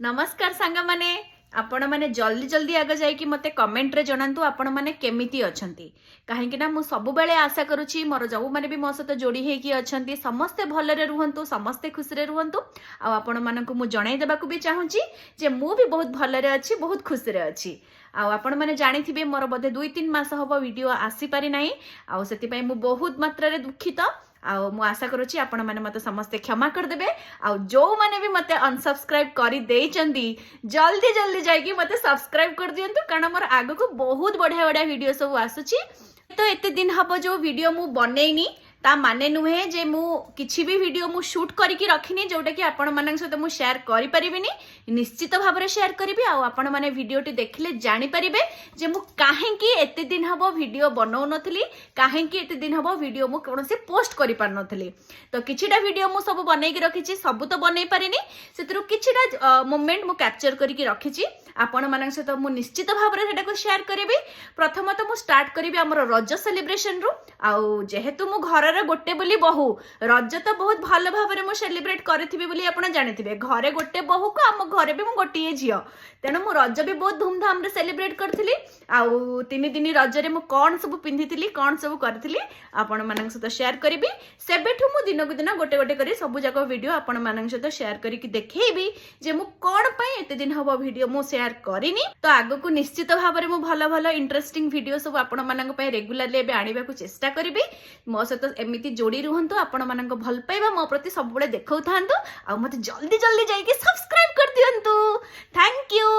नमस्कार सांग माने आपण माने जल्दी जल्दी आगे जाइए मते कमेंट रे जणांतु आपण माने केमिति अछंती काहेकि ना मु सब बेले आशा करूची मोर जो माने भी मो सहित जोड़ी हेकी अछंती समस्ते भलरे रुहंतु समस्ते खुशी रे रुहंतु आ आपण मानकु मु जणाई देबाकू भी चाहूची जे मु भी बहुत भलरे अछि बहुत खुशी रे अछि आ आपण माने जानिथिबे मोर बधे 2-3 मास हबो वीडियो आसी पारि नाही आ सेति पई मु बहुत मात्रा रे दुखित आउ मु आशा करूची आपण माने मते समस्ते क्षमा कर देबे आउ जो माने भी मते अनसब्सक्राइब करी देई चंदी जल्दी जल्दी जाइए मते सब्सक्राइब कर दियंतु कारण मोर आगो को बहुत बढ़िया बढ़िया वीडियो सब आसुची तो एते दिन हबो जो वीडियो मु बनेइनी ता माने नुहे जे मु किछि भी वीडियो मु शूट करिकी रखिनी जोटा कि आपण मानक सहित मु शेयर करि परिबिनी निश्चित भाव में शेयर करिबि आ आपण माने वीडियोटी देखिले जानि परिबे जे मु काहे कि एते दिन हबो वीडियो बनाउ नथली काहे कि एते दिन हबो वीडियो मु कोनसे पोस्ट करि पार नथली तो किछिटा वीडियो मु सब बनै कि रखिछि सब तो बनै पारिनी सेतरु किछिटा मोमेंट मु कैप्चर करिकी रखिछि आपण मानक सहित मु निश्चित भाव में सेटा को शेयर करिबि प्रथम तो मु स्टार्ट करिबि हमर रज सेलिब्रेशन रु आ जेहेतु मु घर गोटे बोली बहु रज तो बहुत भल भाव में मुझे सेलिब्रेट करी बोली आप जानिथिबे घरे गोटे बहु को आम घरे भी मु गोटे झील तेणु मु रज भी बहुत धूमधाम रे सेलिब्रेट करी आउ 3 दिन रजरे मु कौन सब पिंधि कौन सब करी आपण मान सहित शेयर करी सेबेठु मु दिन को दिन गोटे गोटे करी सब जाक वीडियो आपण मान सहित शेयर करके देखी जे मु कौन पाई एते दिन हबो वीडियो मु शेयर करिनी तो आगो को निश्चित भाव में मु भल भल इंटरेस्टिंग वीडियो सब आपण मान रेगुलरली एबे आनिबा को चेष्टा करी मो सहित एमिति जोड़ी रुहंतु आपण मानक भल पाइबा मो प्रति सब बड़े देखौ थांतु आ मते जल्दी जल्दी जाइके सब्सक्राइब कर दियंतु थैंक यू।